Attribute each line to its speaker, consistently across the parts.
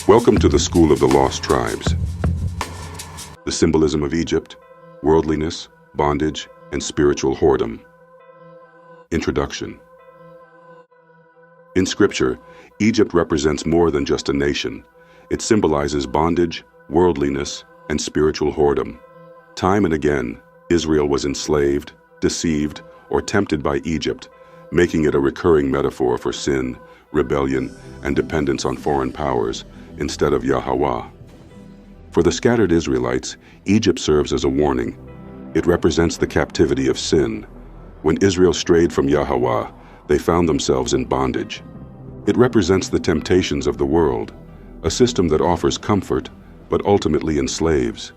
Speaker 1: Welcome to the School of the Lost Tribes. The symbolism of Egypt, worldliness, bondage, and spiritual whoredom. Introduction. In Scripture, Egypt represents more than just a nation. It symbolizes bondage, worldliness, and spiritual whoredom. Time and again, Israel was enslaved, deceived, or tempted by Egypt, making it a recurring metaphor for sin, rebellion, and dependence on foreign powers instead of Yahweh. For the scattered Israelites, Egypt serves as a warning. It represents the captivity of sin. When Israel strayed from Yahweh, they found themselves in bondage. It represents the temptations of the world, a system that offers comfort but ultimately enslaves.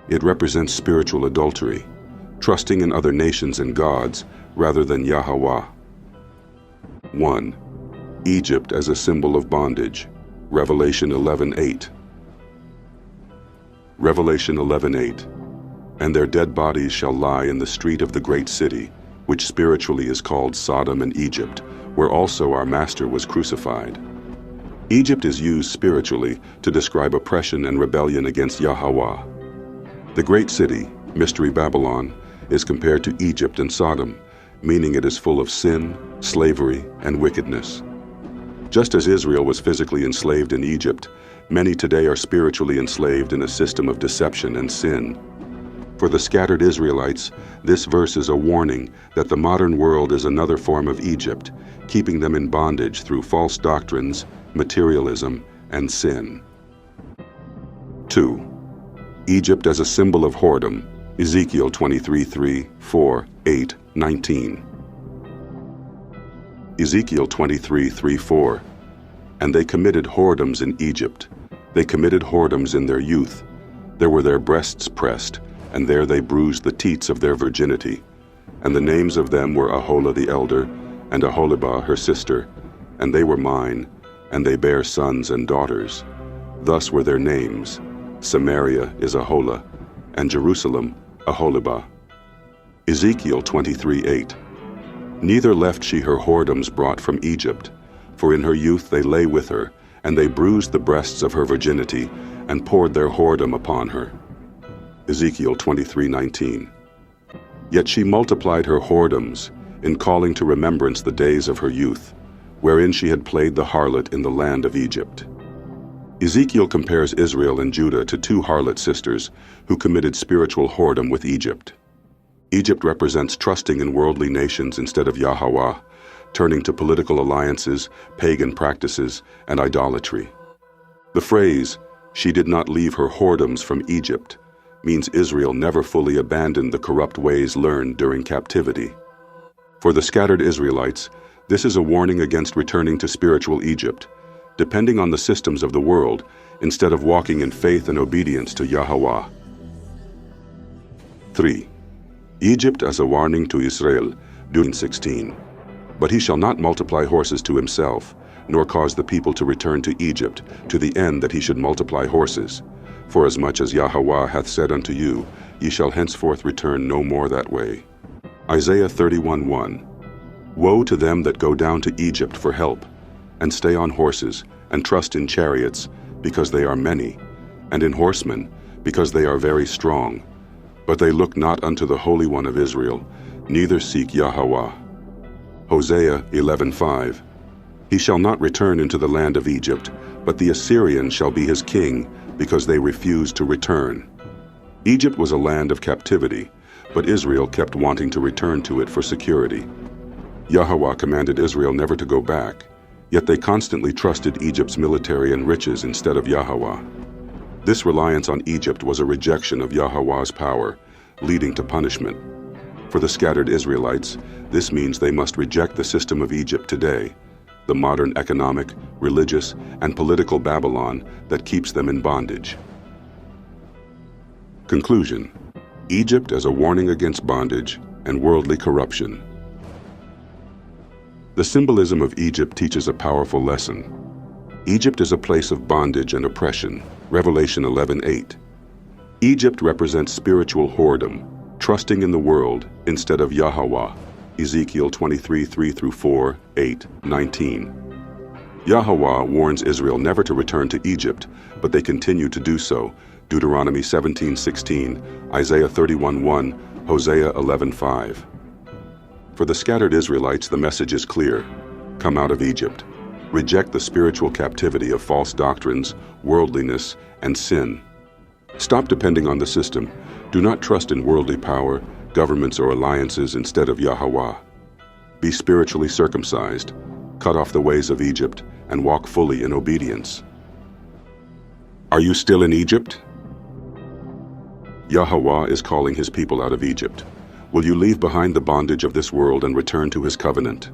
Speaker 1: It represents spiritual adultery, trusting in other nations and gods rather than Yahweh. 1. Egypt as a symbol of bondage. Revelation 11:8. Revelation 11:8. And their dead bodies shall lie in the street of the great city, which spiritually is called Sodom and Egypt, where also our Master was crucified. Egypt is used spiritually to describe oppression and rebellion against Yahweh. The great city, Mystery Babylon, is compared to Egypt and Sodom, meaning it is full of sin, slavery, and wickedness. Just as Israel was physically enslaved in Egypt, many today are spiritually enslaved in a system of deception and sin. For the scattered Israelites, this verse is a warning that the modern world is another form of Egypt, keeping them in bondage through false doctrines, materialism, and sin. 2. Egypt as a symbol of whoredom. Ezekiel 23:3, 4, 8, 19. Ezekiel 23:3, 4. And they committed whoredoms in Egypt. They committed whoredoms in their youth. There were their breasts pressed, and there they bruised the teats of their virginity. And the names of them were Aholah the elder, and Aholibah her sister, and they were mine, and they bare sons and daughters. Thus were their names. Samaria is Aholah, and Jerusalem Aholibah. Ezekiel 23:8. Neither left she her whoredoms brought from Egypt, for in her youth they lay with her, and they bruised the breasts of her virginity, and poured their whoredom upon her. Ezekiel 23:19. Yet she multiplied her whoredoms, in calling to remembrance the days of her youth, wherein she had played the harlot in the land of Egypt. Ezekiel compares Israel and Judah to two harlot sisters who committed spiritual whoredom with Egypt. Egypt represents trusting in worldly nations instead of Yahweh, turning to political alliances, pagan practices, and idolatry. The phrase, "she did not leave her whoredoms from Egypt," means Israel never fully abandoned the corrupt ways learned during captivity. For the scattered Israelites, this is a warning against returning to spiritual Egypt, depending on the systems of the world instead of walking in faith and obedience to Yahweh. 3. Egypt as a warning to Israel, Deuteronomy 16. But he shall not multiply horses to himself, nor cause the people to return to Egypt, to the end that he should multiply horses. Forasmuch as Yahweh hath said unto you, ye shall henceforth return no more that way. Isaiah 31:1. Woe to them that go down to Egypt for help, and stay on horses, and trust in chariots, because they are many, and in horsemen, because they are very strong. But they look not unto the Holy One of Israel, neither seek Yahweh. Hosea 11:5. He shall not return into the land of Egypt, but the Assyrian shall be his king, because they refused to return. Egypt was a land of captivity, but Israel kept wanting to return to it for security. Yahweh commanded Israel never to go back, yet they constantly trusted Egypt's military and riches instead of Yahweh. This reliance on Egypt was a rejection of Yahweh's power, leading to punishment. For the scattered Israelites, this means they must reject the system of Egypt today, the modern economic, religious, and political Babylon that keeps them in bondage. Conclusion. Egypt as a warning against bondage and worldly corruption. The symbolism of Egypt teaches a powerful lesson. Egypt is a place of bondage and oppression. Revelation 11:8. Egypt represents spiritual whoredom, trusting in the world instead of Yahweh. Ezekiel 23:3-4, 8, 19. Yahweh warns Israel never to return to Egypt, but they continue to do so. Deuteronomy 17:16, Isaiah 31:1, Hosea 11:5. For the scattered Israelites, the message is clear. Come out of Egypt. Reject the spiritual captivity of false doctrines, worldliness, and sin. Stop depending on the system. Do not trust in worldly power, governments, or alliances instead of Yahweh. Be spiritually circumcised. Cut off the ways of Egypt and walk fully in obedience. Are you still in Egypt? Yahweh is calling his people out of Egypt. Will you leave behind the bondage of this world and return to his covenant?